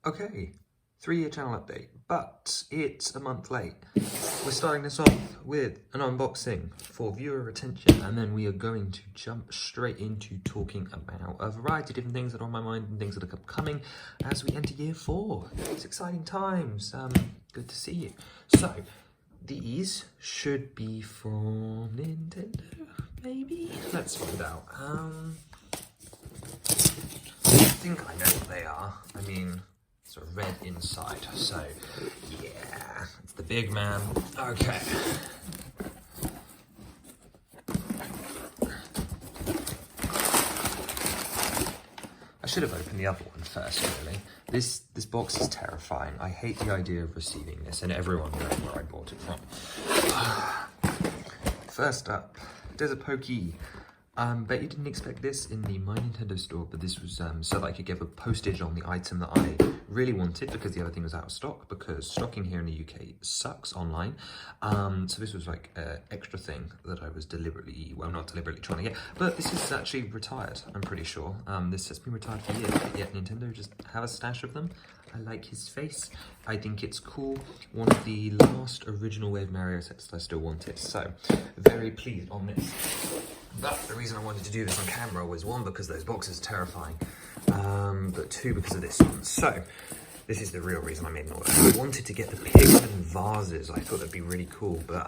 Okay, 3-year channel update, but it's a month late. We're starting this off with an unboxing for viewer retention, and then we are going to jump straight into talking about a variety of different things that are on my mind and things that are upcoming as we enter year 4. It's exciting times. Good to see you. So, these should be from Nintendo, maybe? Let's find out. I think I know what they are. I mean, sort of red inside, so yeah, it's the big man. Okay. I should have opened the other one first, really. This box is terrifying. I hate the idea of receiving this, and everyone knows where I bought it from. First up, there's a Pokey. Bet you didn't expect this in the My Nintendo store, but this was so that I could give a postage on the item that I really wanted, because the other thing was out of stock, because stocking here in the UK sucks online. So this was like an extra thing that I was deliberately, well, not deliberately trying to get, but this is actually retired, I'm pretty sure. This has been retired for years, but yet Nintendo just have a stash of them. I like his face. I think it's cool. One of the last original Wave Mario sets that I still wanted, so very pleased on this. But the reason I wanted to do this on camera was, one, because those boxes are terrifying, but two, because of this one. So, this is the real reason I made an order. I wanted to get the Pikmin vases. I thought that'd be really cool, but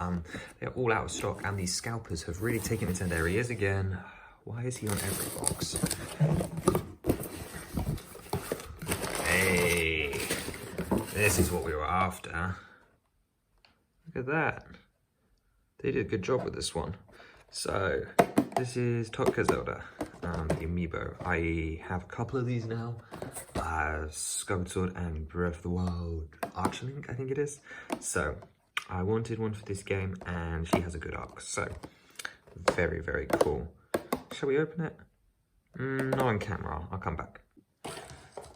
they're all out of stock, and these scalpers have really taken it, and there he is again. Why is he on every box? Hey, this is what we were after. Look at that. They did a good job with this one. So, this is TOTK Zelda, the amiibo. I have a couple of these now. Skyward Sword and Breath of the Wild Archlink, I think it is. So, I wanted one for this game, and she has a good arc. So, very, very cool. Shall we open it? Not on camera, I'll come back.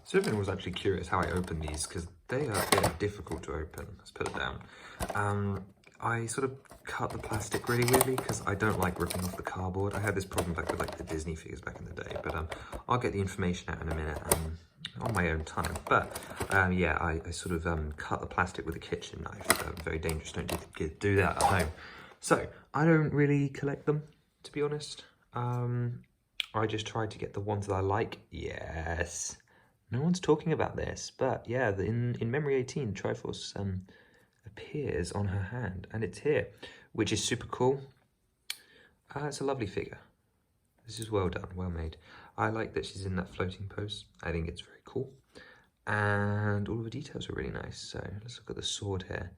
So everyone was actually curious how I open these, because they are difficult to open. Let's put it down. I sort of cut the plastic really weirdly, because I don't like ripping off the cardboard. I had this problem back with like the Disney figures back in the day, but I'll get the information out in a minute on my own time. But yeah, I sort of cut the plastic with a kitchen knife. Very dangerous, don't do that at home. So, I don't really collect them, to be honest. I just tried to get the ones that I like. Yes. No one's talking about this, but yeah, in Memory 18, Triforce appears on her hand, and it's here, which is super cool. It's a lovely figure. This is well done, well made. I like that she's in that floating pose. I think it's very cool. And all of the details are really nice. So let's look at the sword here.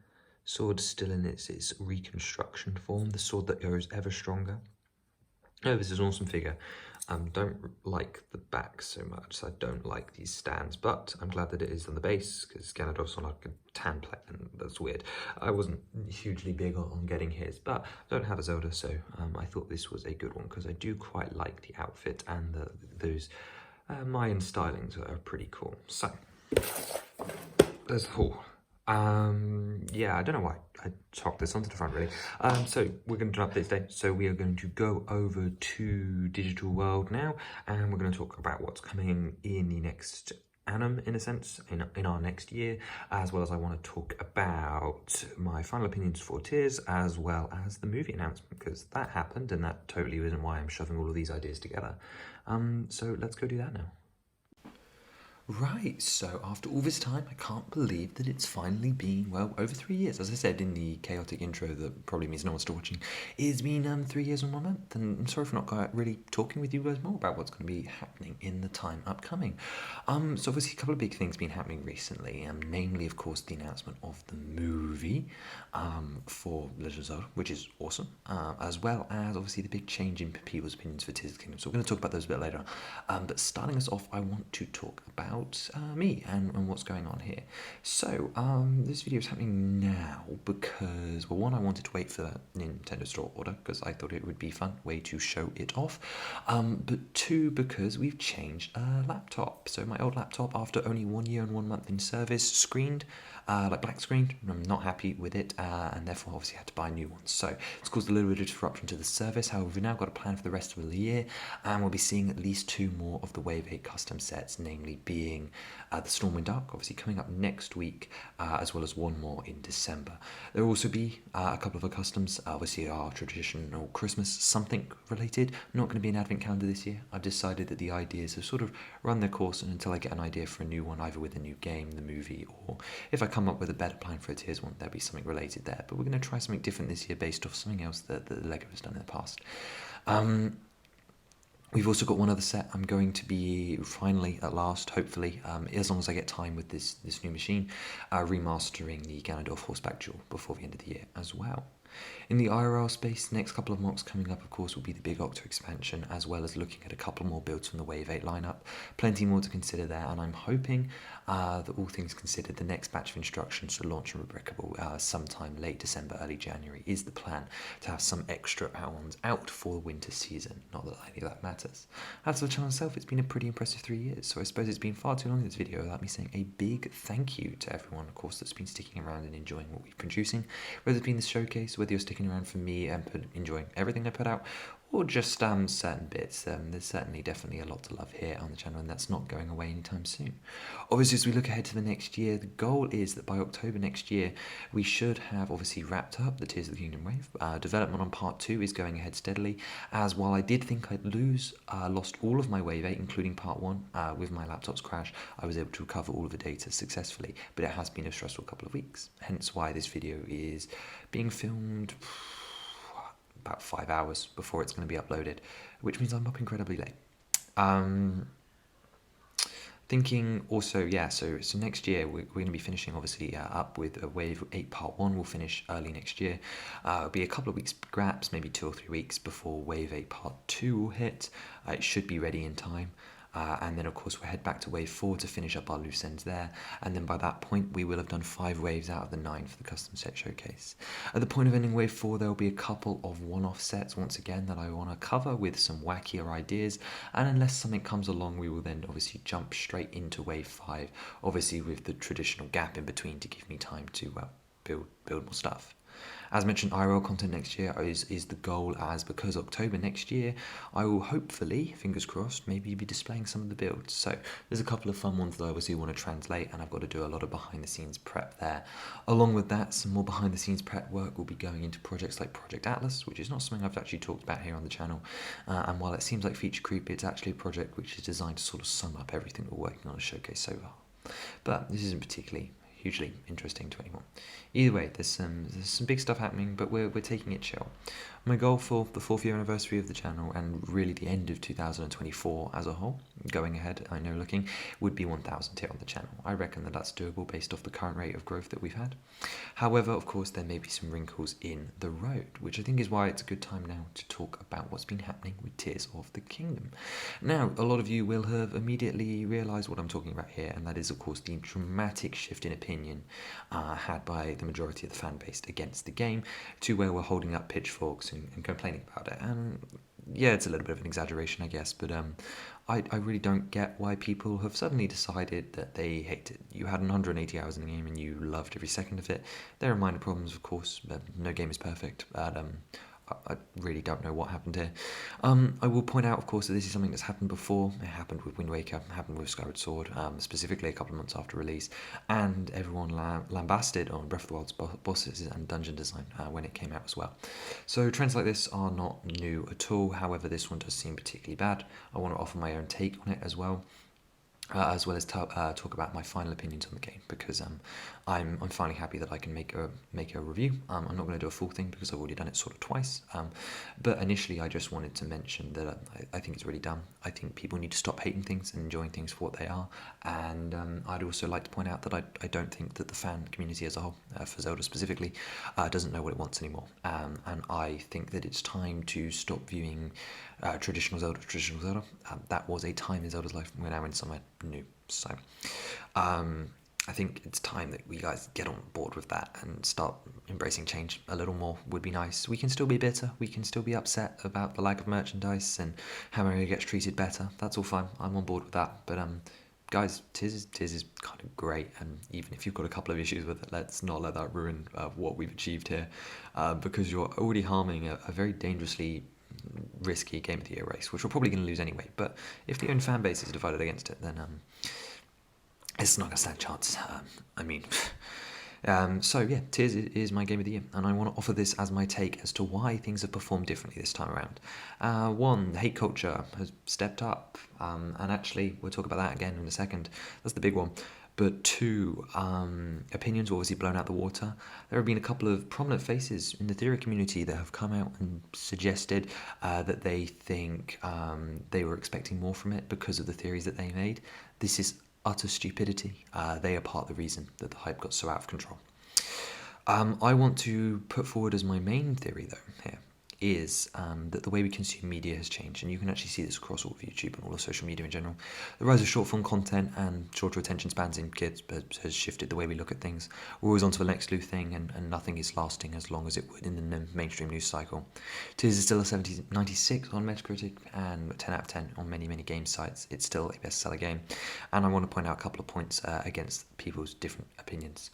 Sword's still in its reconstruction form, the sword that grows ever stronger. Oh, this is an awesome figure. Don't like the back so much, so I don't like these stands, but I'm glad that it is on the base, because Ganondorf's on like a tan plate, and that's weird. I wasn't hugely big on getting his, but I don't have a Zelda, so I thought this was a good one, because I do quite like the outfit, and those Mayan stylings are pretty cool. So, there's the haul. Yeah, I don't know why I chalked this onto the front, really. So we're going to do an update today. So we are going to go over to Digital World now, and we're going to talk about what's coming in the next annum, in a sense, in our next year, as well as I want to talk about my final opinions for Tears, as well as the movie announcement, because that happened, and that totally isn't why I'm shoving all of these ideas together. So let's go do that now. Right, so after all this time, I can't believe that it's finally been, well, over 3 years. As I said in the chaotic intro that probably means no one's still watching, it's been 3 years and 1 month, and I'm sorry for not really talking with you guys more about what's going to be happening in the time upcoming. So obviously a couple of big things been happening recently, namely, of course, the announcement of the movie for Legend of Zelda, which is awesome, as well as obviously the big change in people's opinions for Tears of the Kingdom. So we're going to talk about those a bit later. But starting us off, I want to talk about me and what's going on here. So this video is happening now because, well, one, I wanted to wait for the Nintendo Store order because I thought it would be fun way to show it off, but two, because we've changed a laptop. So my old laptop, after only 1 year and 1 month in service, screened, like black screened. I'm not happy with it, and therefore obviously had to buy new ones. So it's caused a little bit of disruption to the service. However, we've now got a plan for the rest of the year, and we'll be seeing at least 2 more of the Wave 8 custom sets, namely being The Stormwind Dark, obviously coming up next week, as well as one more in December. There will also be a couple of our customs, obviously our traditional Christmas something related. Not going to be an advent calendar this year. I've decided that the ideas have sort of run their course, and until I get an idea for a new one, either with a new game, the movie, or if I come up with a better plan for a Tears one, there'll be something related there. But we're going to try something different this year based off something else that LEGO has done in the past. We've also got one other set. I'm going to be finally, at last, hopefully, as long as I get time with this new machine, remastering the Ganondorf Horseback Duel before the end of the year as well. In the IRL space, next couple of mocks coming up, of course, will be the Big Octo expansion, as well as looking at a couple more builds from the Wave 8 lineup. Plenty more to consider there, and I'm hoping that all things considered, the next batch of instructions to launch Unbreakable sometime late December, early January is the plan, to have some extra ones out for the winter season. Not that any of that matters. As for the channel itself, it's been a pretty impressive 3 years, so I suppose it's been far too long in this video without me saying a big thank you to everyone, of course, that's been sticking around and enjoying what we've been producing, whether it's been the showcase, whether you're sticking around for me and enjoying everything I put out, or just certain bits. There's certainly definitely a lot to love here on the channel, and that's not going away anytime soon. Obviously, as we look ahead to the next year, the goal is that by October next year, we should have obviously wrapped up the Tears of the Kingdom wave. Development on part 2 is going ahead steadily, as while I did think I'd lost all of my wave 8, including part 1, with my laptop's crash, I was able to recover all of the data successfully, but it has been a stressful couple of weeks, hence why this video is being filmed about 5 hours before it's going to be uploaded, which means I'm up incredibly late. Thinking also, yeah, so next year we're going to be finishing obviously up with a Wave 8 Part 1 will finish early next year. It'll be a couple of weeks perhaps, maybe 2 or 3 weeks before Wave 8 Part 2 will hit. It should be ready in time. And then of course we'll head back to Wave 4 to finish up our loose ends there, and then by that point we will have done 5 waves out of the 9 for the custom set showcase. At the point of ending Wave 4 there will be a couple of one-off sets once again that I want to cover with some wackier ideas, and unless something comes along we will then obviously jump straight into Wave 5, obviously with the traditional gap in between to give me time to build more stuff. As mentioned, IRL content next year is the goal, as because October next year, I will hopefully, fingers crossed, maybe be displaying some of the builds. So there's a couple of fun ones that I obviously want to translate, and I've got to do a lot of behind the scenes prep there. Along with that, some more behind the scenes prep work will be going into projects like Project Atlas, which is not something I've actually talked about here on the channel. And while it seems like feature creep, it's actually a project which is designed to sort of sum up everything we're working on a showcase so far. But this isn't particularly hugely interesting to anyone. Either way, there's some big stuff happening, but we're taking it chill. My goal for the 4th year anniversary of the channel, and really the end of 2024 as a whole, going ahead, I know looking, would be 1,000 here on the channel. I reckon that that's doable based off the current rate of growth that we've had. However, of course, there may be some wrinkles in the road, which I think is why it's a good time now to talk about what's been happening with Tears of the Kingdom. Now, a lot of you will have immediately realised what I'm talking about here, and that is, of course, the dramatic shift in opinion had by the majority of the fan base against the game, to where we're holding up pitchforks and complaining about it. And yeah, it's a little bit of an exaggeration, I guess, but I really don't get why people have suddenly decided that they hate it. You had 180 hours in the game and you loved every second of it. There are minor problems, of course. No game is perfect, but I really don't know what happened here. I will point out, of course, that this is something that's happened before. It happened with Wind Waker, it happened with Skyward Sword, specifically a couple of months after release, and everyone lambasted on Breath of the Wild's bosses and dungeon design when it came out as well. So trends like this are not new at all. However, this one does seem particularly bad. I want to offer my own take on it as well. As well as talk about my final opinions on the game, because I'm finally happy that I can make a review. I'm not going to do a full thing because I've already done it sort of twice. But initially, I just wanted to mention that I think it's really dumb. I think people need to stop hating things and enjoying things for what they are. And I'd also like to point out that I don't think that the fan community as a whole, for Zelda specifically, doesn't know what it wants anymore. And I think that it's time to stop viewing traditional Zelda. That was a time in Zelda's life. We're now in somewhere new. So I think it's time that we guys get on board with that and start embracing change a little more. Would be nice. We can still be bitter. We can still be upset about the lack of merchandise and how Mario gets treated better. That's all fine. I'm on board with that. But guys, Tears is kind of great, and even if you've got a couple of issues with it, let's not let that ruin what we've achieved here, because you're already harming a very dangerously risky Game of the Year race, which we're probably going to lose anyway. But if the own fan base is divided against it, then it's not going to stand a chance. I mean, so yeah, Tears is my game of the year, and I want to offer this as my take as to why things have performed differently this time around. One, hate culture has stepped up, and actually we'll talk about that again in a second. That's the big one. But two, opinions were obviously blown out the water. There have been a couple of prominent faces in the theory community that have come out and suggested that they think they were expecting more from it because of the theories that they made. This is utter stupidity. They are part of the reason that the hype got so out of control. I want to put forward as my main theory, though, here, is that the way we consume media has changed, and you can actually see this across all of YouTube and all of social media in general. The rise of short form content and shorter attention spans in kids has shifted the way we look at things. We're always on to the next new thing, and nothing is lasting as long as it would in the mainstream news cycle. Tears is still a 96 on Metacritic and 10 out of 10 on many, many game sites. It's still a bestseller game, and I want to point out a couple of points against people's different opinions.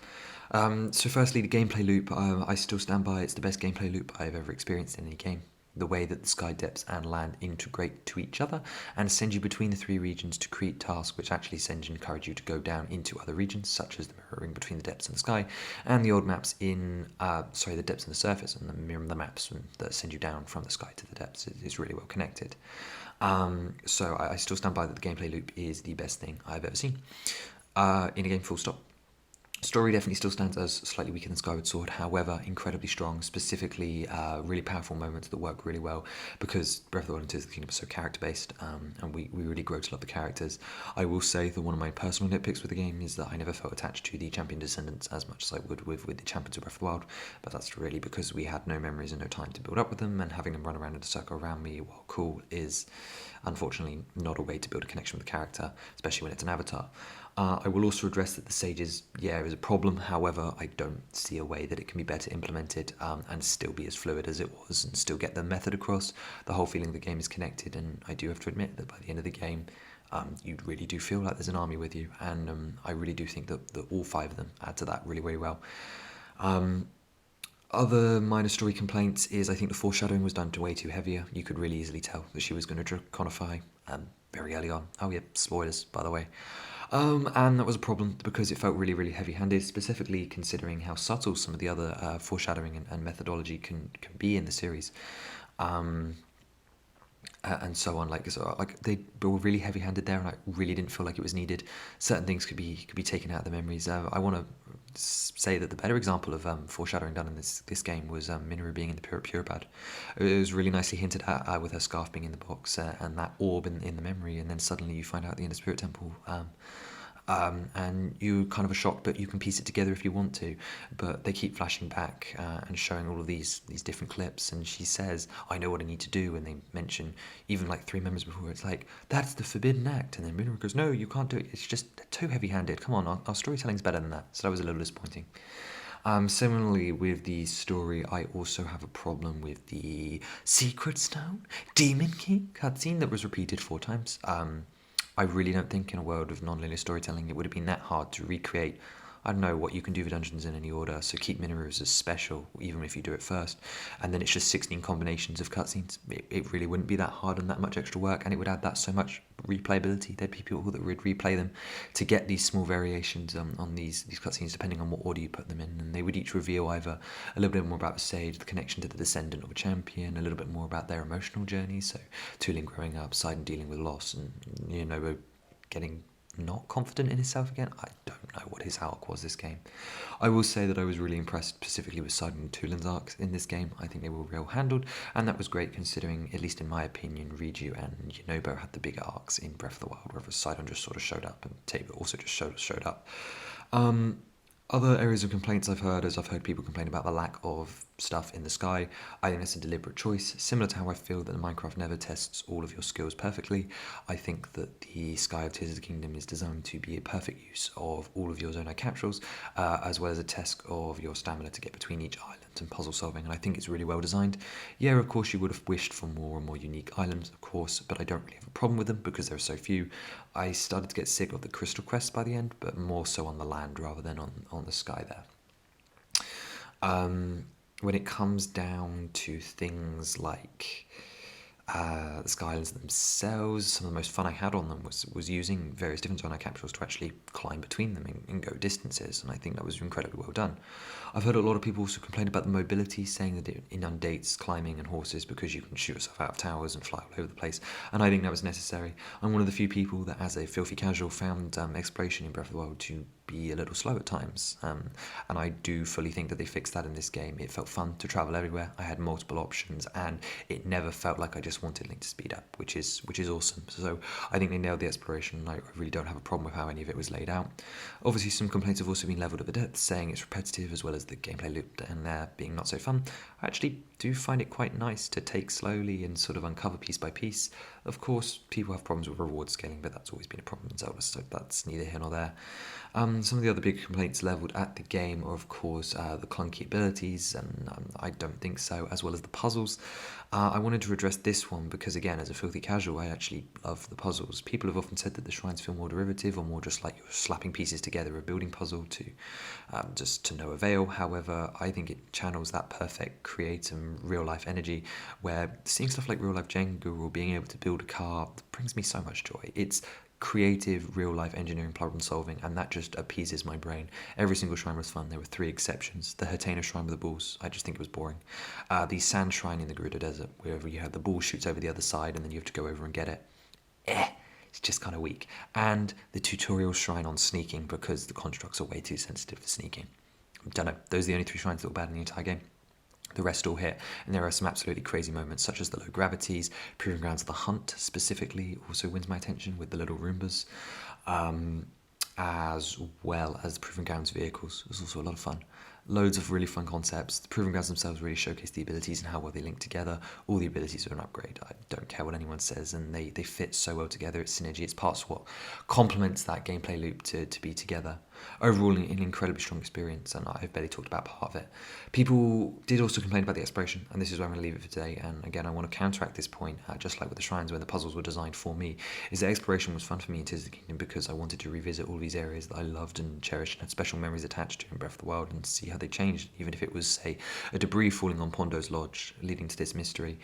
So firstly, the gameplay loop, I still stand by. It's the best gameplay loop I've ever experienced in any game. The way that the sky depths and land integrate to each other and send you between the three regions to create tasks which actually send and encourage you to go down into other regions, such as the mirroring between the depths and the sky, and the old maps the depths and the surface, and the mirror the maps that send you down from the sky to the depths is really well connected. So I still stand by that the gameplay loop is the best thing I've ever seen in a game, full stop. Story definitely still stands as slightly weaker than Skyward Sword, however, incredibly strong, specifically really powerful moments that work really well because Breath of the Wild and Tears of the Kingdom are so character-based, and we really grow to love the characters. I will say that one of my personal nitpicks with the game is that I never felt attached to the champion descendants as much as I would with the champions of Breath of the Wild, but that's really because we had no memories and no time to build up with them, and having them run around in a circle around me, while cool, is unfortunately not a way to build a connection with the character, especially when it's an avatar. I will also address that the sages, is a problem. However, I don't see a way that it can be better implemented and still be as fluid as it was and still get the method across. The whole feeling the game is connected, and I do have to admit that by the end of the game, you really do feel like there's an army with you, and I really do think that all five of them add to that really, really well. Other minor story complaints is I think the foreshadowing was done way too heavier. You could really easily tell that she was going to draconify very early on. Oh yeah, spoilers, by the way. And that was a problem because it felt really, really heavy-handed, specifically considering how subtle some of the other foreshadowing and methodology can be in the series. And so on, like they were really heavy-handed there, and I really didn't feel like it was needed. Certain things could be taken out of the memories. I want to say that the better example of foreshadowing done in this game was Minoru being in the Pure Pad. It was really nicely hinted at with her scarf being in the box and that orb in the memory, and then suddenly you find out at the end of Spirit Temple. And you kind of are shocked, but you can piece it together if you want to. But they keep flashing back and showing all of these different clips, and she says, "I know what I need to do," and they mention even like 3 members before. It's like, that's the forbidden act, and then Minoru goes, "No, you can't do it. It's just too heavy-handed. Come on, our storytelling's better than that." So that was a little disappointing. Similarly, with the story, I also have a problem with the Secret Stone Demon King cutscene that was repeated 4 times. I really don't think in a world of non-linear storytelling it would have been that hard to recreate, I don't know, what you can do with dungeons in any order, so keep Minoru's as special, even if you do it first, and then it's just 16 combinations of cutscenes. It really wouldn't be that hard and that much extra work, and it would add that so much replayability. There'd be people that would replay them to get these small variations on these cutscenes, depending on what order you put them in, and they would each reveal either a little bit more about a sage, the connection to the descendant of a champion, a little bit more about their emotional journey, so Tulin growing up, Sidon dealing with loss, and getting not confident in himself again. I don't know what his arc was this game. I will say that I was really impressed specifically with Sidon and Tulin's arcs in this game. I think they were well handled, and that was great considering, at least in my opinion, Riju and Yunobo had the bigger arcs in Breath of the Wild, whereas Sidon just sort of showed up, and Tabor also just showed up. Other areas of complaints I've heard is I've heard people complain about the lack of stuff in the sky. I think that's a deliberate choice, similar to how I feel that Minecraft never tests all of your skills perfectly. I think that the Sky of Tears of the Kingdom is designed to be a perfect use of all of your Zonai capsules, as well as a test of your stamina to get between each island and puzzle solving, and I think it's really well designed. Yeah, of course you would have wished for more and more unique islands, of course, but I don't really have a problem with them because there are so few. I started to get sick of the crystal quests by the end, but more so on the land rather than on the sky there. When it comes down to things like The skylines themselves, some of the most fun I had on them was using various different zone capsules to actually climb between them and go distances, and I think that was incredibly well done. I've heard a lot of people also complain about the mobility, saying that it inundates climbing and horses because you can shoot yourself out of towers and fly all over the place, and I think that was necessary. I'm one of the few people that, as a filthy casual, found exploration in Breath of the Wild to be a little slow at times, and I do fully think that they fixed that in this game. It felt fun to travel everywhere. I had multiple options, and it never felt like I just wanted Link to speed up, which is awesome. So I think they nailed the exploration, and I really don't have a problem with how any of it was laid out. Obviously, some complaints have also been levelled at the depth, saying it's repetitive, as well as the gameplay loop and there being not so fun. I actually do find it quite nice to take slowly and sort of uncover piece by piece. Of course, people have problems with reward scaling, but that's always been a problem in Zelda, so that's neither here nor there. Some of the other big complaints levelled at the game are, of course, the clunky abilities, and I don't think so, as well as the puzzles. I wanted to address this one because, again, as a filthy casual, I actually love the puzzles. People have often said that the shrines feel more derivative or more just like you're slapping pieces together, a building puzzle to just to no avail. However, I think it channels that perfect create and real-life energy where seeing stuff like real-life Jenga or being able to build a car brings me so much joy. It's creative real-life engineering problem solving, and that just appeases my brain. Every single shrine was fun. There were 3 exceptions. The Hatena shrine with the balls, I just think it was boring. The sand shrine in the Gerudo Desert, wherever you have the ball shoots over the other side and then you have to go over and get it. It's just kind of weak. And the tutorial shrine on sneaking, because the constructs are way too sensitive for sneaking. Don't know. Those are the only 3 shrines that were bad in the entire game. The rest all hit, and there are some absolutely crazy moments, such as the low gravities. Proving Grounds of the Hunt specifically also wins my attention with the little Roombas, as well as the Proving Grounds vehicles. It was also a lot of fun. Loads of really fun concepts. The Proving Grounds themselves really showcase the abilities and how well they link together. All the abilities are an upgrade. I don't care what anyone says, and they fit so well together. It's synergy. It's parts of what complements that gameplay loop to be together. Overall, an incredibly strong experience, and I've barely talked about part of it. People did also complain about the exploration, and this is where I'm going to leave it for today. And again, I want to counteract this point, just like with the shrines when the puzzles were designed for me, is that exploration was fun for me in Tears of the Kingdom because I wanted to revisit all these areas that I loved and cherished and had special memories attached to in Breath of the Wild and see how they changed, even if it was, say, a debris falling on Pondo's lodge, leading to this mystery.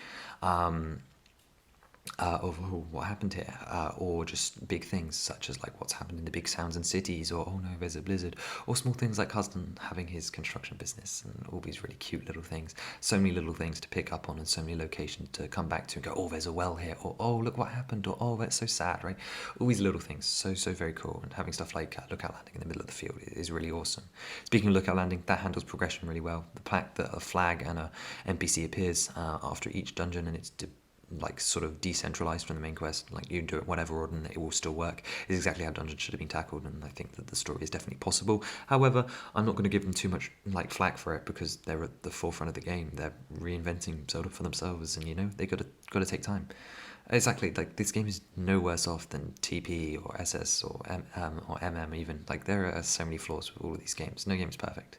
Of what happened here, or just big things such as like what's happened in the big towns and cities, or oh no, there's a blizzard, or small things like Huston having his construction business, and all these really cute little things. So many little things to pick up on, and so many locations to come back to and go, oh, there's a well here, or oh, look what happened, or oh, that's so sad, right? All these little things, so very cool, and having stuff like Lookout Landing in the middle of the field is really awesome. Speaking of Lookout Landing, that handles progression really well. The fact that a flag and a NPC appears after each dungeon, and it's like sort of decentralized from the main quest, like you can do it whatever order and it will still work, is exactly how dungeons should have been tackled, and I think that the story is definitely possible. However, I'm not going to give them too much like flack for it because they're at the forefront of the game. They're reinventing Zelda for themselves, and you know they got to take time. Exactly, like this game is no worse off than TP or SS or MM even. Like there are so many flaws with all of these games. No game is perfect.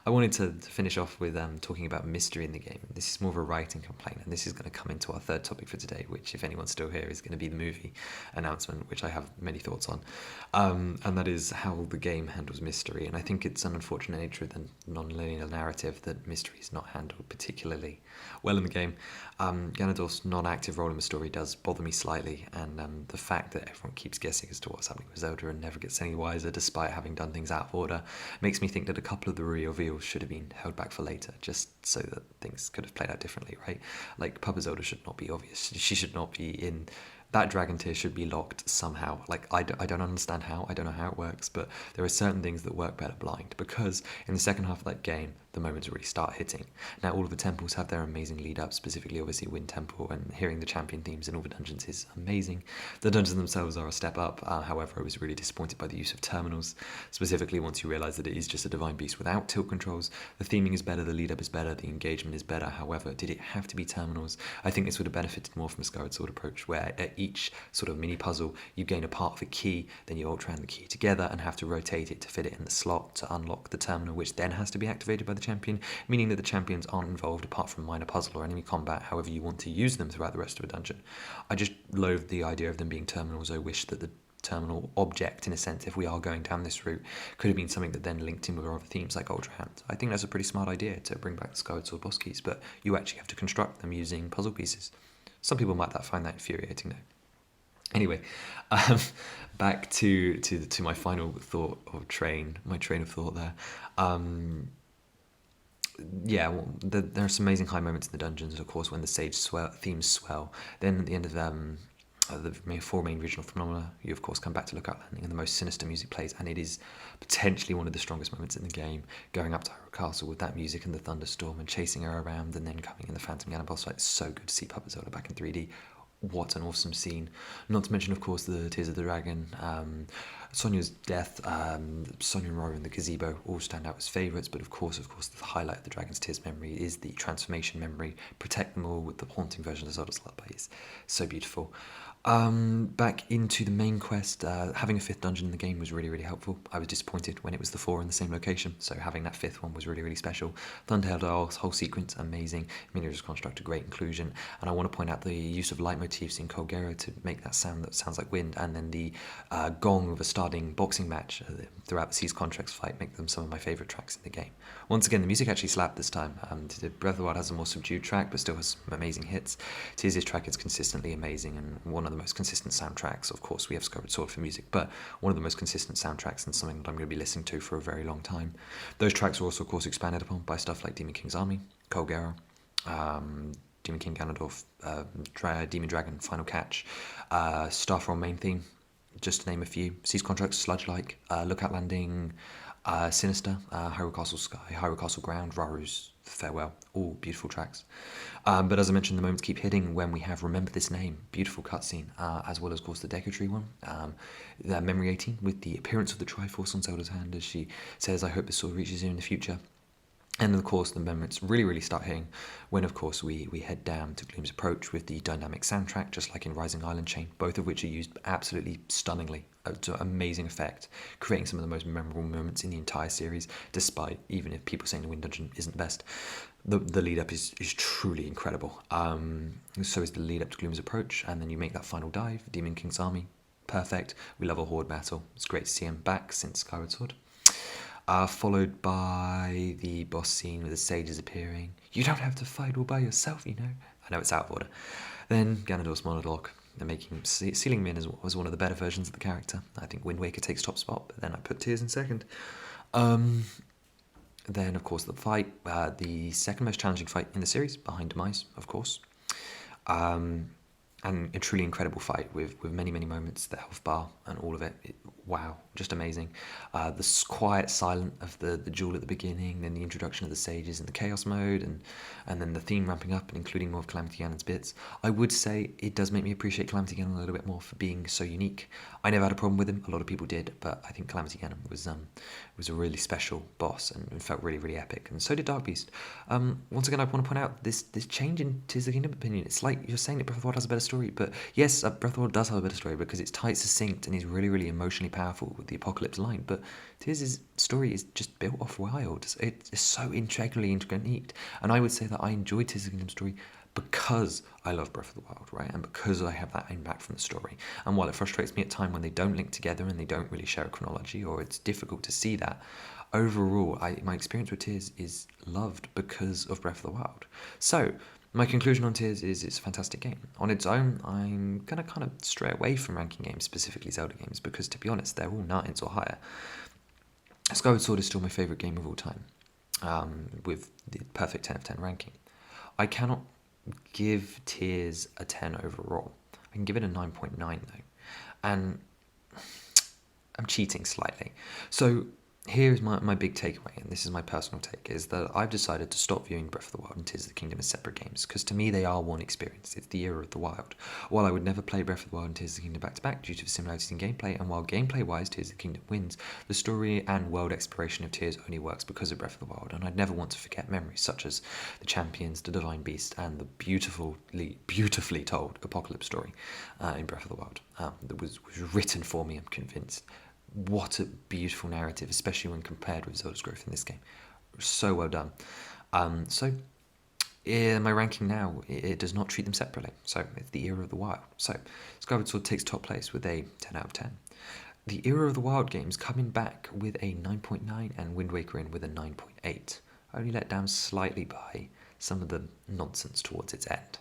I wanted to finish off with talking about mystery in the game. This is more of a writing complaint, and this is going to come into our third topic for today, which, if anyone's still here, is going to be the movie announcement, which I have many thoughts on. And that is how the game handles mystery. And I think it's an unfortunate nature of the non-linear narrative that mystery is not handled particularly well in the game. Ganondorf's non-active role in the story does bother me slightly, and the fact that everyone keeps guessing as to what's happening with Zelda and never gets any wiser despite having done things out of order makes me think that a couple of the reveals should have been held back for later, just so that things could have played out differently, right? Like, Papa Zelda should not be obvious. She should not be in... That dragon tier should be locked somehow. Like, I don't understand how. I don't know how it works, but there are certain things that work better blind, because in the second half of that game, the moments really start hitting. Now, all of the temples have their amazing lead-up, specifically, obviously, Wind Temple, and hearing the champion themes in all the dungeons is amazing. The dungeons themselves are a step up. However, I was really disappointed by the use of terminals, specifically once you realise that it is just a divine beast without tilt controls. The theming is better, the lead-up is better, the engagement is better. However, did it have to be terminals? I think this would have benefited more from a Skyward Sword approach, where at each sort of mini-puzzle, you gain a part of a key, then you ultra hand the key together and have to rotate it to fit it in the slot to unlock the terminal, which then has to be activated by the champion, meaning that the champions aren't involved apart from minor puzzle or enemy combat, however you want to use them throughout the rest of a dungeon. I just loathe the idea of them being terminals. I wish that the terminal object, in a sense, if we are going down this route, could have been something that then linked in with other themes like Ultra Hand. I think that's a pretty smart idea to bring back the Skyward Sword boss keys, but you actually have to construct them using puzzle pieces. Some people might find that infuriating though. Anyway, um, back to my final thought of my train of thought there. Yeah, well, there are some amazing high moments in the dungeons, of course, when the sage themes swell. Then at the end of the four main regional phenomena, you of course come back to Lookout Landing, and the most sinister music plays, and it is potentially one of the strongest moments in the game. Going up to Hyrule Castle with that music and the thunderstorm, and chasing her around, and then coming in the Phantom Ganon boss fight. It's so good to see Puppet Zelda back in 3D. What an awesome scene. Not to mention, of course, the Tears of the Dragon, Sonia's death, Sonia and Rory and the gazebo all stand out as favourites, but of course, the highlight of the Dragon's Tears memory is the transformation memory. Protect them all with the haunting version of Zelda's Lullaby. It's so beautiful. Back into the main quest, having a fifth dungeon in the game was really, really helpful. I was disappointed when it was the four in the same location, so having that fifth one was really, really special. Thunderhail whole sequence, amazing. Miniatures Construct, a great inclusion, and I want to point out the use of leitmotifs in Colgera to make that sound that sounds like wind, and then the gong of a starting boxing match throughout the Seas Contracts fight make them some of my favourite tracks in the game. Once again, the music actually slapped this time. Breath of the Wild has a more subdued track, but still has some amazing hits. Tears' track is consistently amazing, and one of the most consistent soundtracks. Of course, we have Skyward Sword for music, but one of the most consistent soundtracks, and something that I'm going to be listening to for a very long time. Those tracks were also, of course, expanded upon by stuff like Demon King's Army, Colgera, Demon King Ganondorf, Demon Dragon, Final Catch, Starfall main theme, just to name a few. Seas Contracts, Sludge-like, Lookout Landing, Sinister, Hyrule Castle Sky, Hyrule Castle Ground, Raru's Farewell, all beautiful tracks. But as I mentioned, the moments keep hitting when we have Remember This Name, beautiful cutscene, as well as, of course, the Deku Tree one. The Memory 18 with the appearance of the Triforce on Zelda's hand as she says, I hope this sword reaches you in the future. And of course, the moments really, really start hitting when, of course, we head down to Gloom's Approach with the dynamic soundtrack, just like in Rising Island Chain, both of which are used absolutely stunningly to amazing effect, creating some of the most memorable moments in the entire series, despite even if people saying the Wind Dungeon isn't the best. The lead up is truly incredible. So is the lead up to Gloom's Approach, and then you make that final dive, Demon King's Army, perfect. We love a horde battle. It's great to see him back since Skyward Sword. Followed by the boss scene with the sages appearing. You don't have to fight all by yourself, you know. I know it's out of order. Then Ganondorf's monologue. They're sealing me in as one of the better versions of the character. I think Wind Waker takes top spot, but then I put Tears in second. Then, of course, the fight, the second most challenging fight in the series, behind Demise, of course. And a truly incredible fight with many, many moments, the health bar and all of it. Wow, just amazing. The quiet silence of the duel at the beginning, then the introduction of the sages in the chaos mode, and then the theme ramping up and including more of Calamity Ganon's bits. I would say it does make me appreciate Calamity Ganon a little bit more for being so unique. I never had a problem with him, a lot of people did, but I think Calamity Ganon was a really special boss and felt really, really epic, and so did Dark Beast. Once again, I want to point out this change in Tears of the Kingdom opinion. It's like you're saying that Breath of the Wild has a better story, but yes, Breath of the Wild does have a better story because it's tight, succinct, and is really, really emotionally powerful with the Apocalypse line, but Tears' story is just built off Wild. It's so integrally interconnected, and I would say that I enjoyed Tears of the Kingdom story because I love Breath of the Wild, right? And because I have that impact from the story. And while it frustrates me at times when they don't link together and they don't really share a chronology, or it's difficult to see that, overall, my experience with Tears is loved because of Breath of the Wild. So, my conclusion on Tears is it's a fantastic game. On its own, I'm going to kind of stray away from ranking games, specifically Zelda games, because to be honest, they're all 9s or higher. Skyward Sword is still my favourite game of all time, with the perfect 10 of 10 ranking. I cannot give Tears a 10 overall. I can give it a 9.9 though. And I'm cheating slightly. So here's my big takeaway, and this is my personal take, is that I've decided to stop viewing Breath of the Wild and Tears of the Kingdom as separate games, because to me they are one experience. It's the era of the Wild. While I would never play Breath of the Wild and Tears of the Kingdom back to back due to the similarities in gameplay, and while gameplay-wise Tears of the Kingdom wins, the story and world exploration of Tears only works because of Breath of the Wild, and I'd never want to forget memories such as the champions, the divine beast, and the beautifully told Apocalypse story in Breath of the Wild that was written for me, I'm convinced. What a beautiful narrative, especially when compared with Zelda's growth in this game. So well done. My ranking now, it does not treat them separately. So it's the era of the Wild. So Skyward Sword takes top place with a 10 out of 10. The era of the Wild games coming back with a 9.9 and Wind Waker in with a 9.8. Only let down slightly by some of the nonsense towards its end.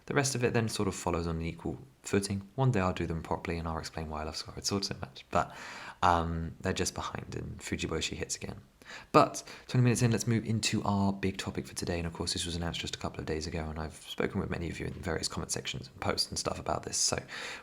The rest of it then sort of follows on an equal footing. One day I'll do them properly and I'll explain why I love Skyward Sword so much, but they're just behind and Fujiboshi hits again. But 20 minutes in, let's move into our big topic for today. And of course, this was announced just a couple of days ago, and I've spoken with many of you in various comment sections and posts and stuff about this, so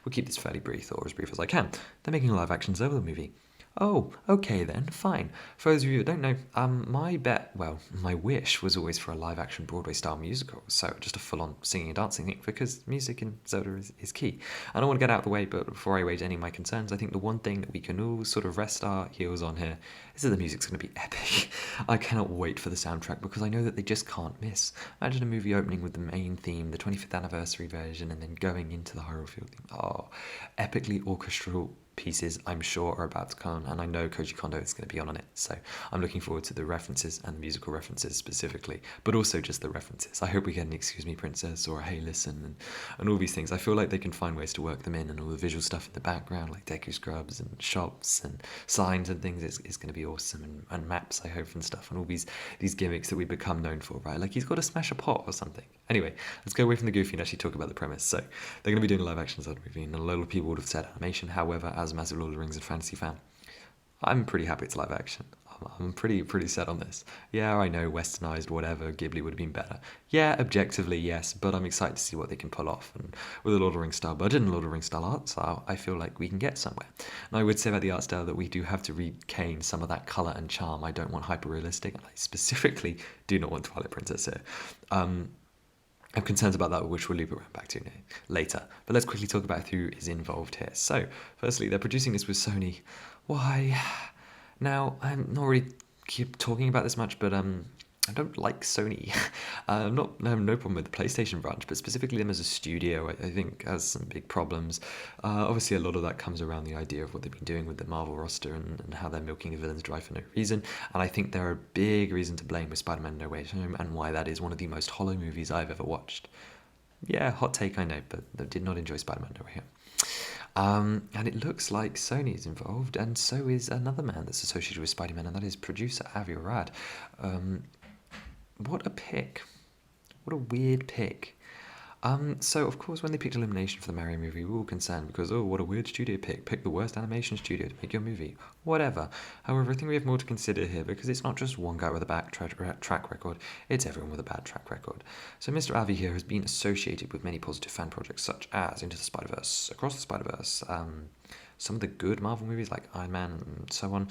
we'll keep this fairly brief, or as brief as I can. They're making a live-action Zelda movie. Oh, okay then, fine. For those of you that don't know, my wish was always for a live-action Broadway-style musical, so just a full-on singing and dancing thing, because music in Zelda is key. I don't want to get out of the way, but before I raise any of my concerns, I think the one thing that we can all sort of rest our heels on here is that the music's going to be epic. I cannot wait for the soundtrack, because I know that they just can't miss. Imagine a movie opening with the main theme, the 25th anniversary version, and then going into the Hyrule Field theme. Oh, epically orchestral pieces, I'm sure, are about to come, and I know Koji Kondo is going to be on it, so I'm looking forward to the references and the musical references specifically, but also just the references. I hope we get an Excuse Me Princess or a Hey Listen and all these things. I feel like they can find ways to work them in, and all the visual stuff in the background, like Deku Scrubs and shops and signs and things, is going to be awesome, and maps, I hope, and stuff, and all these gimmicks that we become known for, right? Like he's got to smash a pot or something. Anyway, let's go away from the goofy and actually talk about the premise. So they're going to be doing a live action Zelda movie, and a lot of people would have said animation. However, as a massive Lord of the Rings and fantasy fan, I'm pretty happy it's live action. I'm pretty set on this. Yeah, I know, westernized, whatever, Ghibli would have been better. Yeah, objectively, yes, but I'm excited to see what they can pull off. And with a Lord of the Rings style budget and Lord of the Rings style art style, I feel like we can get somewhere. And I would say about the art style that we do have to regain some of that colour and charm. I don't want hyper-realistic, and I specifically do not want Twilight Princess here. I have concerns about that, which we'll loop around back to later. But let's quickly talk about who is involved here. So, firstly, they're producing this with Sony. Why? Now, I'm not really keep talking about this much, but I don't like Sony. I have no problem with the PlayStation branch, but specifically them as a studio, I think has some big problems. Obviously, a lot of that comes around the idea of what they've been doing with the Marvel roster and how they're milking the villains dry for no reason. And I think they're a big reason to blame with Spider-Man No Way Home, and why that is one of the most hollow movies I've ever watched. Yeah, hot take, I know, but I did not enjoy Spider-Man No Way Home. And it looks like Sony is involved, and so is another man that's associated with Spider-Man, and that is producer Avi Arad. What a pick. What a weird pick. So, of course, when they picked Illumination for the Mario movie, we were all concerned because, oh, what a weird studio pick. Pick the worst animation studio to make your movie. Whatever. However, I think we have more to consider here, because it's not just one guy with a bad track record, it's everyone with a bad track record. So Mr. Avi here has been associated with many positive fan projects, such as Into the Spider-Verse, Across the Spider-Verse, some of the good Marvel movies like Iron Man and so on,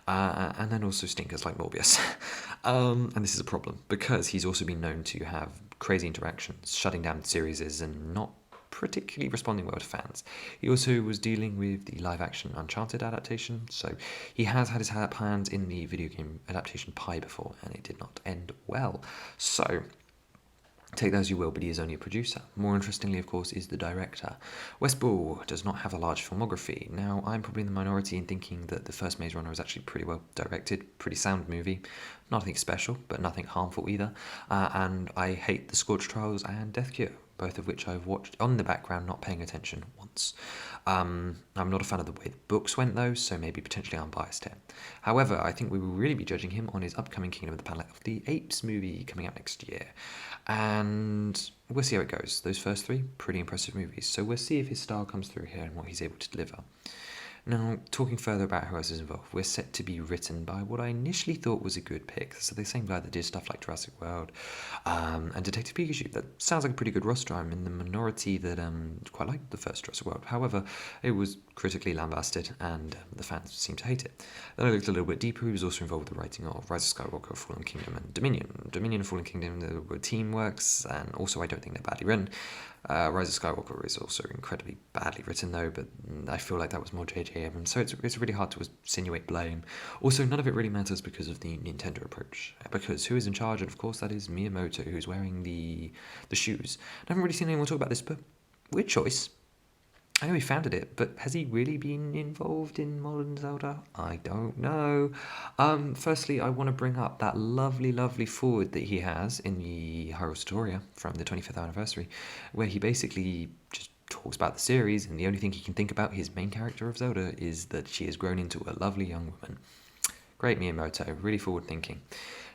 and then also stinkers like Morbius. And this is a problem, because he's also been known to have crazy interactions, shutting down series and not particularly responding well to fans. He also was dealing with the live-action Uncharted adaptation, so he has had his hands in the video game adaptation Pi before, and it did not end well. So, take that as you will, but he is only a producer. More interestingly, of course, is the director. Wes Ball does not have a large filmography. Now, I'm probably in the minority in thinking that the first Maze Runner is actually pretty well directed, pretty sound movie. Nothing special, but nothing harmful either. And I hate The Scorched Trials and Death Cure, both of which I've watched on the background, not paying attention once. I'm not a fan of the way the books went, though, so maybe potentially I'm biased here. However, I think we will really be judging him on his upcoming Kingdom of the Planet of the Apes movie coming out next year. And we'll see how it goes. Those first three, pretty impressive movies. So we'll see if his style comes through here and what he's able to deliver. Now, talking further about who else is involved, we're set to be written by what I initially thought was a good pick. So the same guy that did stuff like Jurassic World and Detective Pikachu. That sounds like a pretty good roster. I'm in the minority that quite liked the first Jurassic World. However, it was critically lambasted, and the fans seemed to hate it. Then I looked a little bit deeper. He was also involved with the writing of Rise of Skywalker, Fallen Kingdom, and Dominion. Dominion and Fallen Kingdom, the teamworks, and also I don't think they're badly written. Rise of Skywalker is also incredibly badly written, though, but I feel like that was more J.J. Abrams, so it's really hard to insinuate blame. Also, none of it really matters because of the Nintendo approach. Because who is in charge? And of course, that is Miyamoto, who's wearing the shoes. I haven't really seen anyone talk about this, but weird choice. I know he founded it, but has he really been involved in modern Zelda? I don't know. Firstly, I want to bring up that lovely, lovely forward that he has in the Hyrule Tutorial from the 25th anniversary, where he basically just talks about the series, and the only thing he can think about his main character of Zelda is that she has grown into a lovely young woman. Great Miyamoto, really forward-thinking.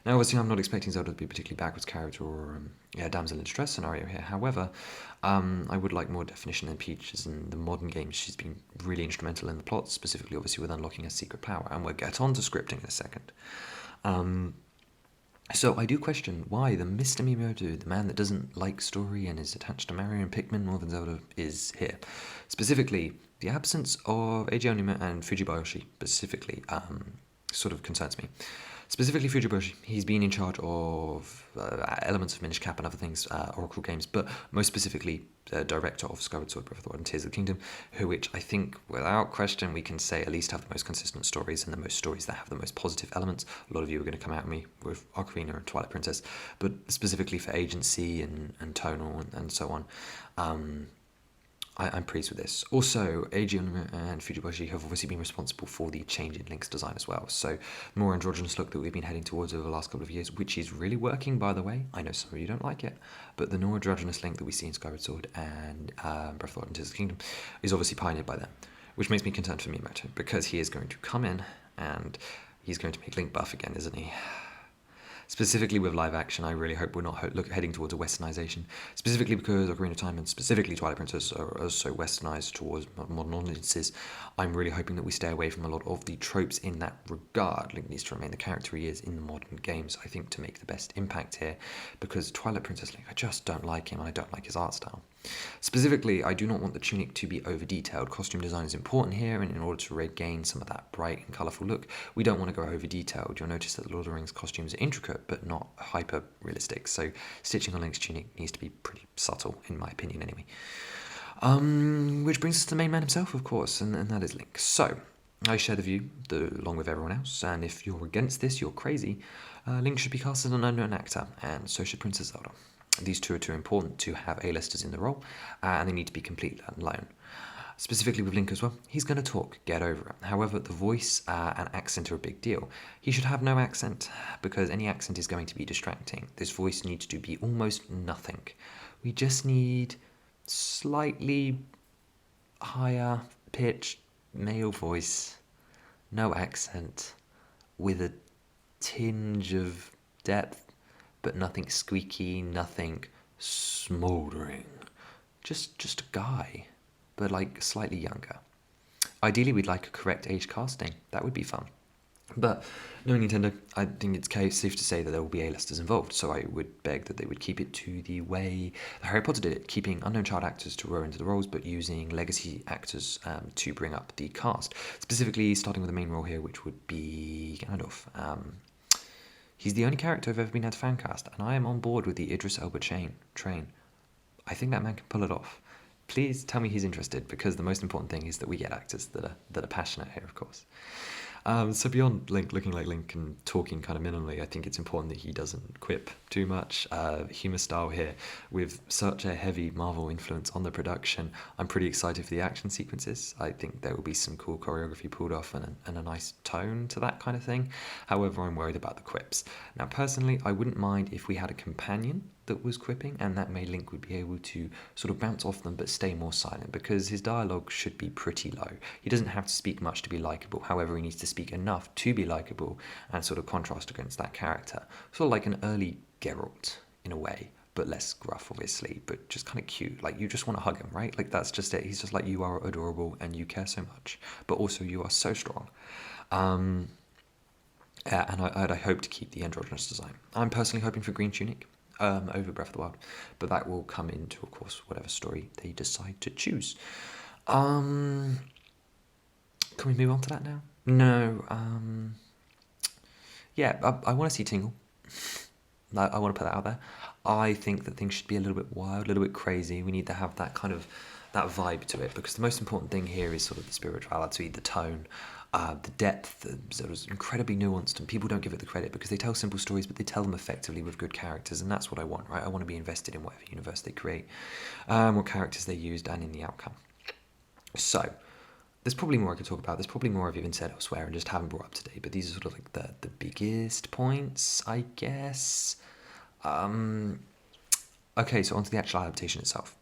Now, obviously, I'm not expecting Zelda to be a particularly backwards character or damsel in distress scenario here. However, I would like more definition than Peach, as in the modern games she's been really instrumental in the plot, specifically, obviously, with unlocking her secret power, and we'll get on to scripting in a second. So I do question why the Mr. Miyamoto, the man that doesn't like story and is attached to Mario and Pikmin more than Zelda, is here. Specifically, the absence of Eiji Aonuma and Fujibayashi specifically sort of concerns me. Specifically Fujibayashi, he's been in charge of elements of Minish Cap and other things, Oracle games, but most specifically the director of Skyward Sword, Breath of the Wild and Tears of the Kingdom, which I think, without question, we can say at least have the most consistent stories and the most stories that have the most positive elements. A lot of you are going to come at me with Ocarina and Twilight Princess, but specifically for agency and tonal and so on. I'm pleased with this. Also, Eiji Aonuma and Fujibayashi have obviously been responsible for the change in Link's design as well. So, the more androgynous look that we've been heading towards over the last couple of years, which is really working, by the way. I know some of you don't like it, but the more androgynous Link that we see in Skyward Sword and Breath of the Wild and Tears of the Kingdom is obviously pioneered by them, which makes me concerned for Miyamoto, because he is going to come in and he's going to make Link buff again, isn't he? Specifically with live action, I really hope we're not heading towards a westernization. Specifically because Ocarina of Time and specifically Twilight Princess are so westernized towards modern audiences. I'm really hoping that we stay away from a lot of the tropes in that regard. Link needs to remain the character he is in the modern games, I think, to make the best impact here. Because Twilight Princess Link, I just don't like him and I don't like his art style. Specifically, I do not want the tunic to be over-detailed. Costume design is important here, and in order to regain some of that bright and colourful look, we don't want to go over-detailed. You'll notice that the Lord of the Rings costumes are intricate, but not hyper-realistic, so stitching on Link's tunic needs to be pretty subtle, in my opinion anyway. Which brings us to the main man himself, of course, and that is Link. So, I share the view, along with everyone else, and if you're against this, you're crazy. Link should be cast as an unknown actor, and so should Princess Zelda. These two are too important to have A-listers in the role, and they need to be completely alone. Specifically with Link as well, he's going to talk, get over it. However, the voice and accent are a big deal. He should have no accent, because any accent is going to be distracting. This voice needs to be almost nothing. We just need slightly higher pitched male voice, no accent, with a tinge of depth, but nothing squeaky, nothing smouldering. Just a guy, but like slightly younger. Ideally, we'd like a correct age casting. That would be fun. But knowing Nintendo, I think it's safe to say that there will be A-listers involved, so I would beg that they would keep it to the way Harry Potter did it, keeping unknown child actors to row into the roles, but using legacy actors to bring up the cast. Specifically, starting with the main role here, which would be Ganondorf. He's the only character I've ever been able to fan cast, and I am on board with the Idris Elba train. I think that man can pull it off. Please tell me he's interested, because the most important thing is that we get actors that are passionate here, of course. So beyond Link looking like Link and talking kind of minimally, I think it's important that he doesn't quip too much. Humour style here, with such a heavy Marvel influence on the production, I'm pretty excited for the action sequences. I think there will be some cool choreography pulled off and a nice tone to that kind of thing. However, I'm worried about the quips. Now, personally, I wouldn't mind if we had a companion that was quipping, and that way Link would be able to sort of bounce off them but stay more silent, because his dialogue should be pretty low. He doesn't have to speak much to be likeable, however he needs to speak enough to be likeable and sort of contrast against that character. Sort of like an early Geralt in a way, but less gruff obviously, but just kind of cute. Like, you just want to hug him, right? Like, that's just it. He's just like, you are adorable and you care so much, but also you are so strong. And I hope to keep the androgynous design. I'm personally hoping for green tunic over Breath of the Wild, but that will come into, of course, whatever story they decide to choose. Can we move on to that now? No. Yeah, I want to see Tingle. I want to put that out there. I think that things should be a little bit wild, a little bit crazy. We need to have that kind of that vibe to it, because the most important thing here is sort of the spirituality, the tone, the depth. It was incredibly nuanced, and people don't give it the credit because they tell simple stories, but they tell them effectively with good characters, and that's what I want, right? I want to be invested in whatever universe they create, what characters they used, and in the outcome. So, there's probably more I could talk about. There's probably more I've even said elsewhere and just haven't brought up today, but these are sort of like the biggest points, I guess. Okay, so onto the actual adaptation itself.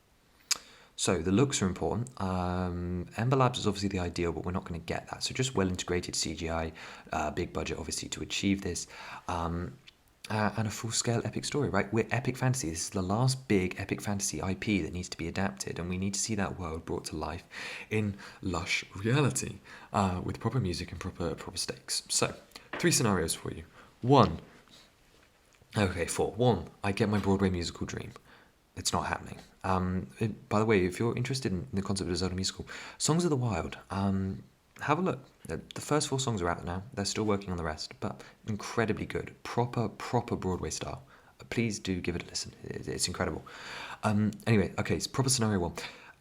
So the looks are important. Ember Labs is obviously the ideal, but we're not going to get that. So just well-integrated CGI, big budget obviously to achieve this, and a full-scale epic story, right? We're epic fantasy. This is the last big epic fantasy IP that needs to be adapted, and we need to see that world brought to life in lush reality, with proper music and proper stakes. So 3 scenarios for you. 1. Okay, 4. 1. I get my Broadway musical dream. It's not happening. By the way, if you're interested in the concept of a Zelda musical, Songs of the Wild, have a look. The first 4 songs are out now. They're still working on the rest, but incredibly good. Proper Broadway style. Please do give it a listen. It's incredible. Anyway, okay, so proper scenario 1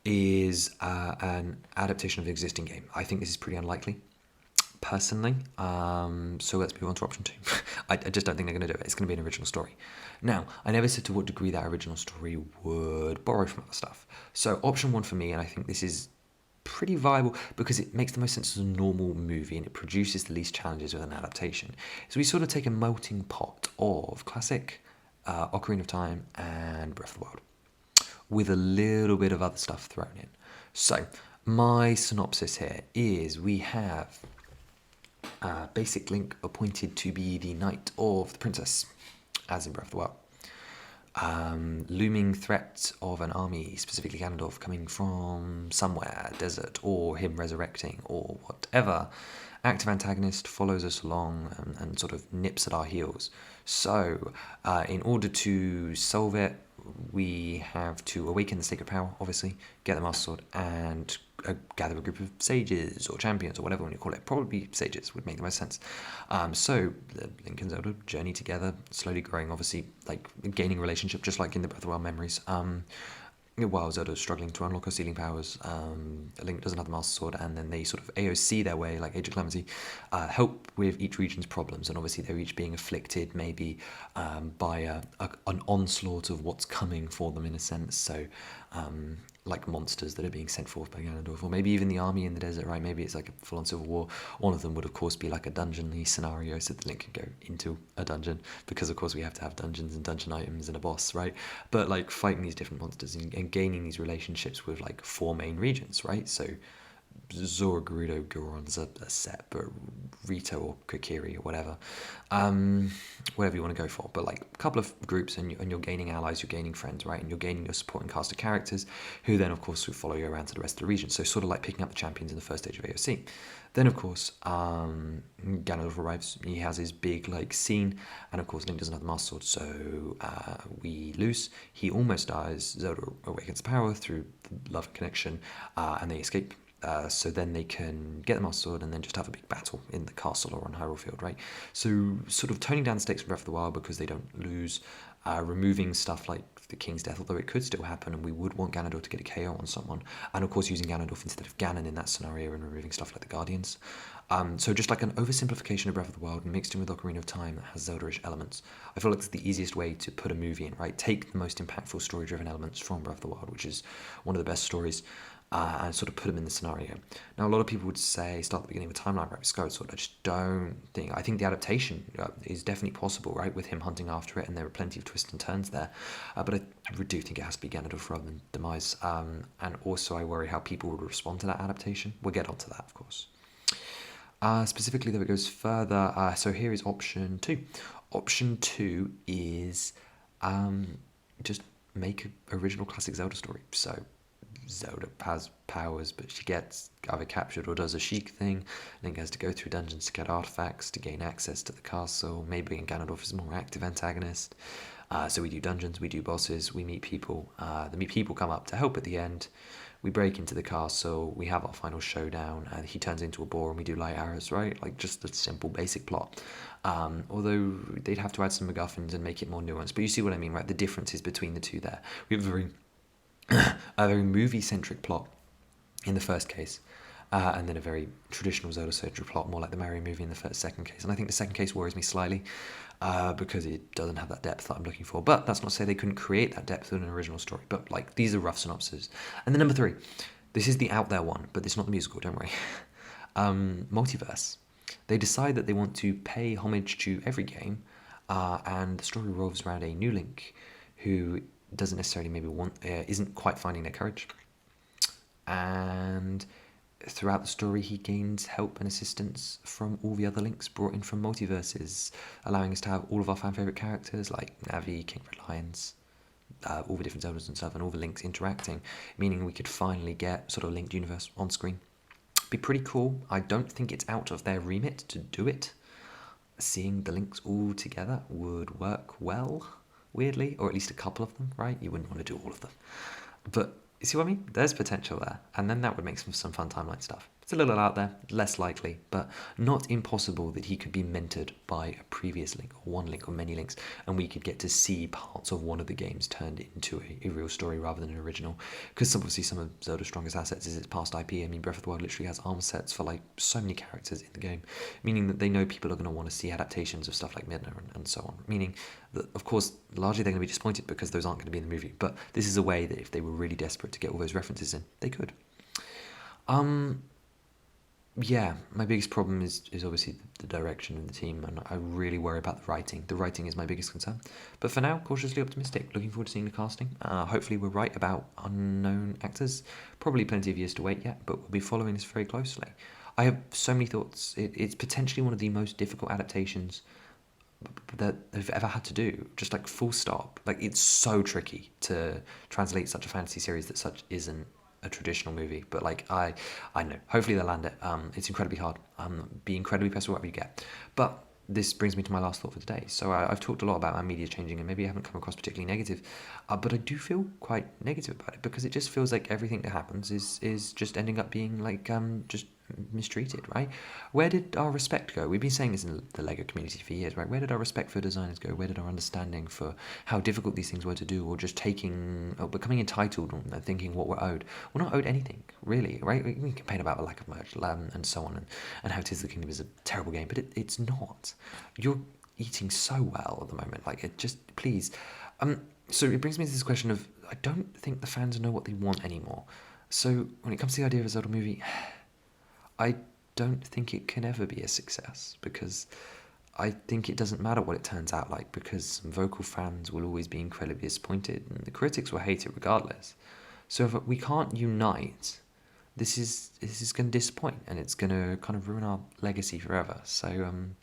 is an adaptation of an existing game. I think this is pretty unlikely, personally. So let's move on to option 2. I just don't think they're going to do it. It's going to be an original story. Now, I never said to what degree that original story would borrow from other stuff. So option 1 for me, and I think this is pretty viable because it makes the most sense as a normal movie and it produces the least challenges with an adaptation. So we sort of take a melting pot of classic, Ocarina of Time and Breath of the Wild, with a little bit of other stuff thrown in. So my synopsis here is we have Basic Link appointed to be the Knight of the Princess, as in Breath of the Wild. Looming threat of an army, specifically Ganondorf, coming from somewhere, desert, or him resurrecting, or whatever. Active antagonist follows us along and sort of nips at our heels. So, in order to solve it, we have to awaken the sacred power, obviously, get the Master Sword, and gather a group of sages or champions or whatever you call it. Probably sages would make the most sense. So Link and Zelda journey together, slowly growing, obviously, like gaining relationship, just like in the Breath of the Wild memories. While Zelda's struggling to unlock her sealing powers, Link doesn't have the Master Sword, and then they sort of AOC their way, like Age of Clemency, help with each region's problems, and obviously they're each being afflicted maybe by an onslaught of what's coming for them in a sense, so like monsters that are being sent forth by Ganondorf, or maybe even the army in the desert, right? Maybe it's like a full-on civil war. One of them would, of course, be like a dungeon-y scenario, so that Link can go into a dungeon, because, of course, we have to have dungeons and dungeon items and a boss, right? But, like, fighting these different monsters and gaining these relationships with, like, 4 main regions, right? So Zora, Gerudo, Goron's a set, but Rito or Kokiri or whatever, whatever you want to go for. But like a couple of groups, and you're gaining allies, you're gaining friends, right? And you're gaining your supporting cast of characters, who then of course will follow you around to the rest of the region. So sort of like picking up the champions in the first stage of AOC. Then of course, Ganondorf arrives. He has his big like scene, and of course Link doesn't have the Master Sword, so we lose. He almost dies. Zelda awakens power through the love and connection, and they escape. So then they can get the Master Sword and then just have a big battle in the castle or on Hyrule Field, right? So sort of toning down the stakes from Breath of the Wild because they don't lose, removing stuff like the King's death, although it could still happen, and we would want Ganondorf to get a KO on someone, and of course using Ganondorf instead of Ganon in that scenario and removing stuff like the Guardians. So just like an oversimplification of Breath of the Wild mixed in with Ocarina of Time that has Zelda-ish elements. I feel like it's the easiest way to put a movie in, right? Take the most impactful story-driven elements from Breath of the Wild, which is one of the best stories, and sort of put them in the scenario. Now, a lot of people would say start at the beginning of a timeline, right, with Skyward Sword. I just don't think. I think the adaptation is definitely possible, right, with him hunting after it, and there are plenty of twists and turns there. But I do think it has to be Ganondorf rather than Demise. And also, I worry how people would respond to that adaptation. We'll get onto that, of course. Specifically, though, it goes further. So here is option 2. Option 2 is just make an original classic Zelda story. So Zelda has powers, but she gets either captured or does a Sheik thing. Link has to go through dungeons to get artifacts to gain access to the castle. Maybe Ganondorf is a more active antagonist. So we do dungeons, we do bosses, we meet people. The people come up to help at the end. We break into the castle, we have our final showdown, and he turns into a boar and we do light arrows, right? Like just a simple basic plot. Although they'd have to add some MacGuffins and make it more nuanced. But you see what I mean, right? The differences between the two there. We have a very movie-centric plot in the first case, and then a very traditional Zelda-centric plot, more like the Mario movie in the second case. And I think the second case worries me slightly, because it doesn't have that depth that I'm looking for. But that's not to say they couldn't create that depth in an original story. But like these are rough synopses. And then number 3, this is the out there one, but it's not the musical, don't worry. Multiverse. They decide that they want to pay homage to every game, and the story revolves around a new Link who doesn't necessarily maybe isn't quite finding their courage, and throughout the story he gains help and assistance from all the other Links brought in from multiverses, allowing us to have all of our fan favourite characters like Navi, King Red Lions, all the different Zeldas and stuff, and all the Links interacting, meaning we could finally get sort of linked universe on screen. Be pretty cool. I don't think it's out of their remit to do it. Seeing the Links all together would work well, weirdly, or at least a couple of them, right? You wouldn't want to do all of them. But you see what I mean? There's potential there, and then that would make some fun timeline stuff. It's a little out there, less likely, but not impossible that he could be mentored by a previous Link, or one Link, or many Links, and we could get to see parts of one of the games turned into a real story rather than an original. Because obviously some of Zelda's strongest assets is its past IP. I mean, Breath of the Wild literally has armor sets for like so many characters in the game, meaning that they know people are going to want to see adaptations of stuff like Midna and so on. Meaning that, of course, largely they're going to be disappointed because those aren't going to be in the movie. But this is a way that if they were really desperate to get all those references in, they could. Yeah, my biggest problem is obviously the direction of the team, and I really worry about the writing. The writing is my biggest concern. But for now, cautiously optimistic. Looking forward to seeing the casting. Hopefully we're right about unknown actors. Probably plenty of years to wait yet, but we'll be following this very closely. I have so many thoughts. It's potentially one of the most difficult adaptations that they've ever had to do, just like full stop. Like, it's so tricky to translate such a fantasy series that such isn't a traditional movie, but like I know, hopefully they'll land it. It's incredibly hard. Be incredibly impressed with whatever you get. But this brings me to my last thought for today. So I've talked a lot about our media changing, and maybe I haven't come across particularly negative, but I do feel quite negative about it because it just feels like everything that happens is just ending up being like just mistreated, right? Where did our respect go? We've been saying this in the Lego community for years, right? Where did our respect for designers go? Where did our understanding for how difficult these things were to do, or just taking, or becoming entitled and thinking what we're owed? We're not owed anything, really, right? We can complain about a lack of merch and so on, and how Tears of the Kingdom is a terrible game, but it's not. You're eating so well at the moment, like, it just, please. So it brings me to this question of, I don't think the fans know what they want anymore. So when it comes to the idea of a Zelda movie, I don't think it can ever be a success, because I think it doesn't matter what it turns out like, because some vocal fans will always be incredibly disappointed and the critics will hate it regardless. So if we can't unite, this is going to disappoint, and it's going to kind of ruin our legacy forever. So kind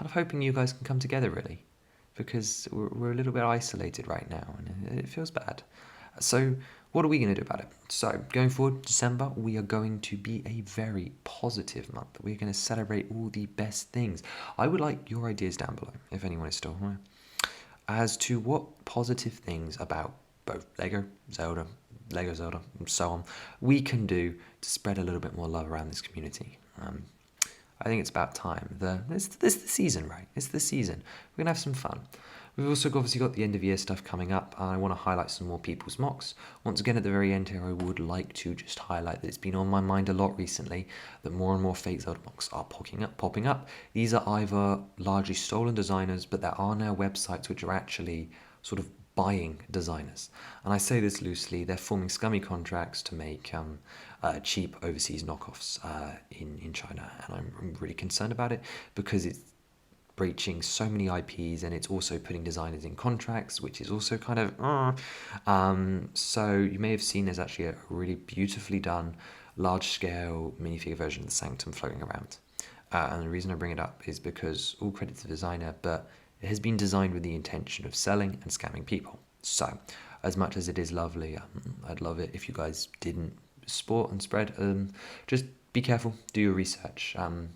of hoping you guys can come together, really, because we're a little bit isolated right now and it feels bad. So what are we going to do about it? So going forward, December, we are going to be a very positive month. We're going to celebrate all the best things. I would like your ideas down below, if anyone is still here, as to what positive things about both Lego Zelda, and so on, we can do to spread a little bit more love around this community. I think it's about time. It's the season, right? It's the season. We're going to have some fun. We've also obviously got the end of year stuff coming up, and I want to highlight some more people's mocks. Once again, at the very end here, I would like to just highlight that it's been on my mind a lot recently that more and more fake Zelda mocks are popping up. These are either largely stolen designers, but there are now websites which are actually sort of buying designers. And I say this loosely, they're forming scummy contracts to make cheap overseas knockoffs in China, and I'm really concerned about it because it's breaching so many IPs, and it's also putting designers in contracts, which is also kind of so you may have seen there's actually a really beautifully done large-scale minifigure version of the Sanctum floating around, and the reason I bring it up is because all credit to the designer, but it has been designed with the intention of selling and scamming people. So as much as it is lovely, I'd love it if you guys didn't sport and spread. Just be careful, do your research, and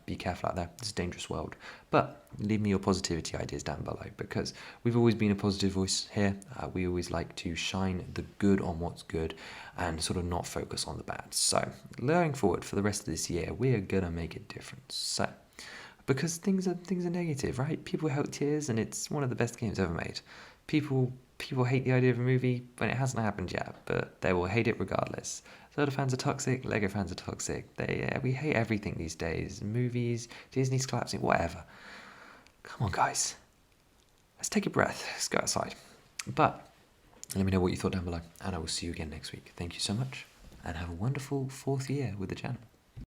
be careful out there. It's a dangerous world. But leave me your positivity ideas down below, because we've always been a positive voice here. We always like to shine the good on what's good and sort of not focus on the bad. So going forward for the rest of this year, we're gonna make a difference. So because things are negative, right? People hate Tears, and it's one of the best games ever made. People hate the idea of a movie when it hasn't happened yet, but they will hate it regardless. Zelda fans are toxic, Lego fans are toxic. We hate everything these days. Movies, Disney's collapsing, whatever. Come on, guys. Let's take a breath. Let's go outside. But let me know what you thought down below, and I will see you again next week. Thank you so much, and have a wonderful 4th year with the channel.